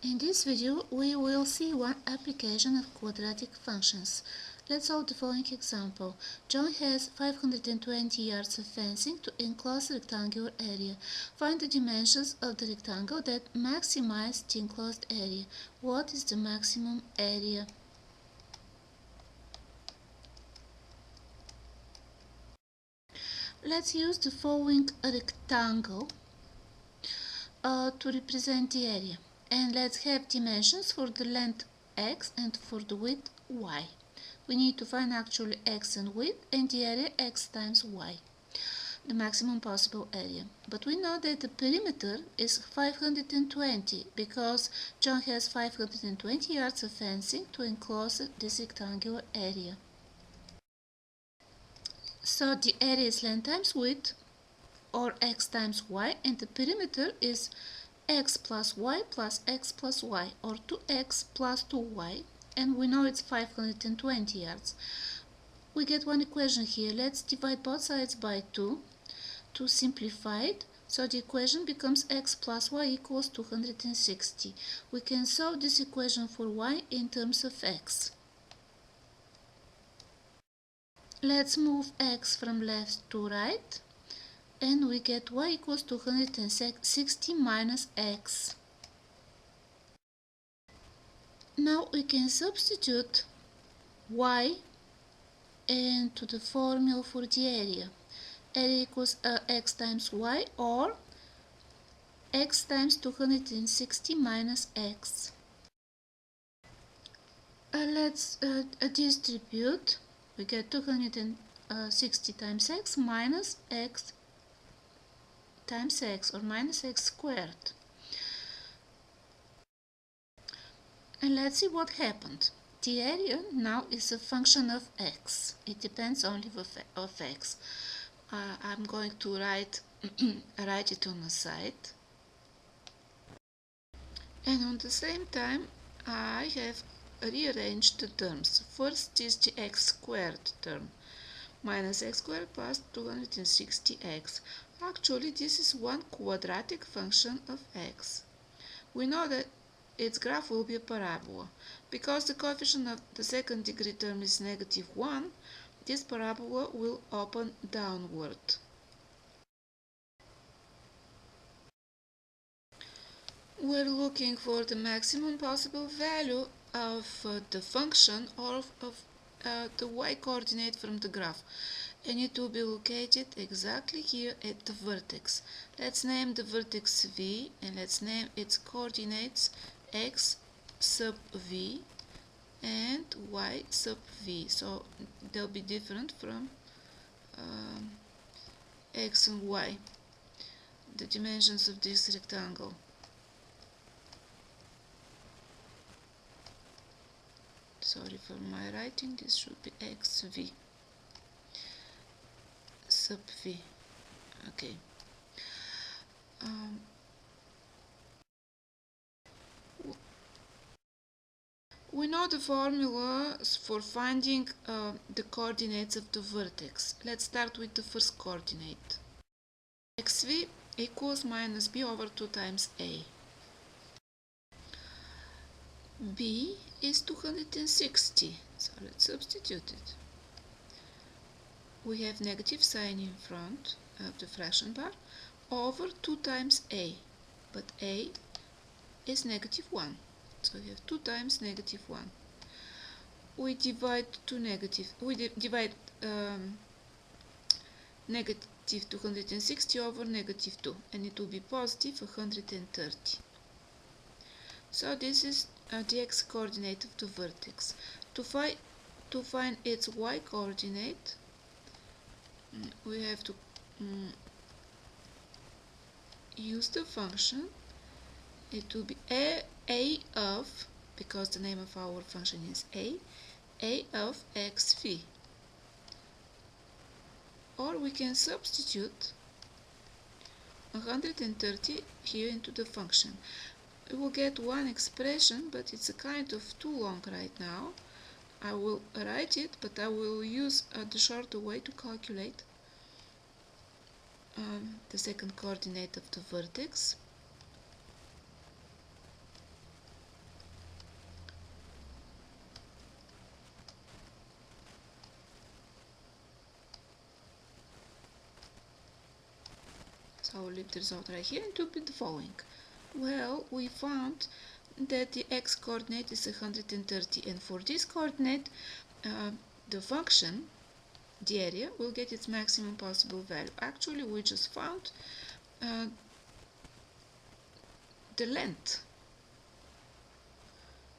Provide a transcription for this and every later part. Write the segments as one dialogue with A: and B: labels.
A: In this video, we will see one application of quadratic functions. Let's solve the following example. John has 520 yards of fencing to enclose a rectangular area. Find the dimensions of the rectangle that maximize the enclosed area. What is the maximum area? Let's use the following rectangle to represent the area. And let's have dimensions for the length x and for the width y. We need to find actually x and width and the area x times y, the maximum possible area. But we know that the perimeter is 520 because John has 520 yards of fencing to enclose this rectangular area. So the area is length times width, or x times y, and the perimeter is x plus y plus x plus y, or 2x plus 2y, and we know it's 520 yards. We get one equation here. Let's divide both sides by 2 to simplify it. So the equation becomes x plus y equals 260. We can solve this equation for y in terms of x. Let's move x from left to right, and we get y equals 260 minus x. Now we can substitute y into the formula for the area. Area equals x times y, or x times 260 minus x. Let's distribute. We get 260 times x minus x times x, or minus x squared. And let's see what happened. The area now is a function of x. It depends only of x. I'm going to write it on the side. And on the same time, I have rearranged the terms. First is the x squared term, minus x squared plus 260x. Actually, this is one quadratic function of x. We know that its graph will be a parabola. Because the coefficient of the second degree term is -1, this parabola will open downward. We're looking for the maximum possible value of the function or of the y coordinate from the graph, and it will be located exactly here at the vertex. Let's name the vertex v, and let's name its coordinates x sub v and y sub v, so they'll be different from x and y, the dimensions of this rectangle. Sorry for my writing, this should be xv sub v. Okay. We know the formula for finding the coordinates of the vertex. Let's start with the first coordinate. xv equals minus b over 2 times a. b is 260, so let's substitute it. We have negative sign in front of the fraction bar over 2 times a, but a is -1, so we have 2 times -1. We divide negative 260 over -2, and it will be positive 130. So this is the x coordinate of the vertex. To find its y coordinate, we have to use the function. It will be a of, because the name of our function is a of xv. Or we can substitute 130 here into the function. We will get one expression, but it's a kind of too long right now. I will write it, but I will use the shorter way to calculate the second coordinate of the vertex. So I'll leave the result right here, and it will be the following. Well, we found that the x coordinate is 130, and for this coordinate, the function, the area, will get its maximum possible value. Actually, we just found the length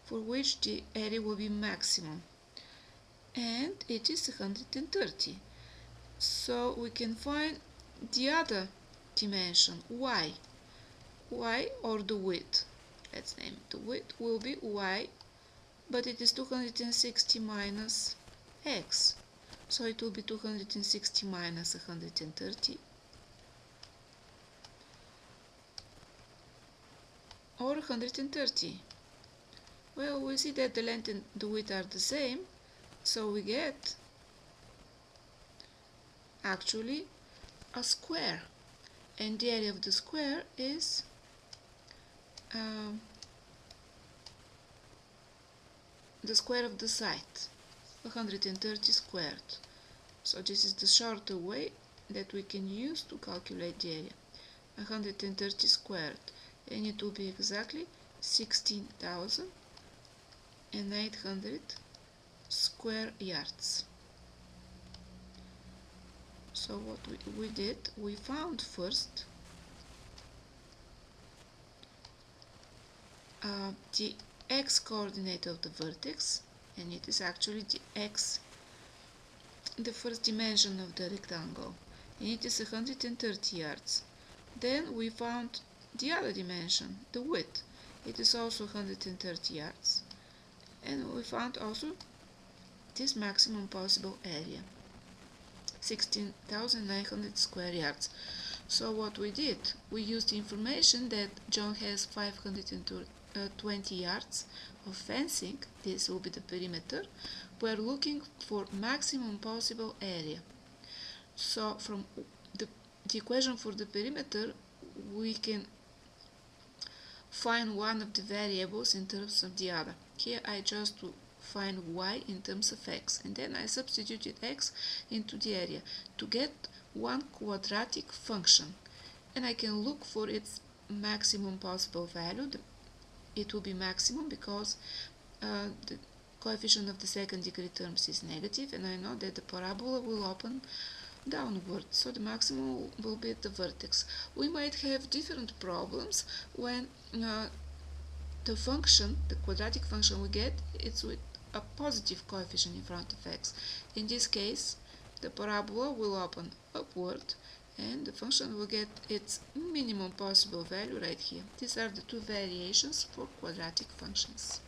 A: for which the area will be maximum, and it is 130. So we can find the other dimension, y, or the width. Let's name it. The width will be y, but it is 260 minus x. So it will be 260 minus 130, or 130. Well, we see that the length and the width are the same, so we get actually a square, and the area of the square is the square of the side, 130 squared. So this is the shorter way that we can use to calculate the area, 130 squared, and it will be exactly 16,800 square yards. So what we did, we found first the x coordinate of the vertex, and it is actually the first dimension of the rectangle, and it is 130 yards. Then we found the other dimension, the width. It is also 130 yards, and we found also this maximum possible area, 16,900 square yards. So what we did, we used the information that John has 520 yards of fencing. This will be the perimeter. We're looking for maximum possible area. So from the equation for the perimeter, we can find one of the variables in terms of the other. Here I just find y in terms of x, and then I substituted x into the area to get one quadratic function, and I can look for its maximum possible value. It will be maximum because the coefficient of the second degree terms is negative, and I know that the parabola will open downward, so the maximum will be at the vertex. We might have different problems when the function, the quadratic function we get, it's with a positive coefficient in front of x. In this case, the parabola will open upward, and the function will get its minimum possible value right here. These are the two variations for quadratic functions.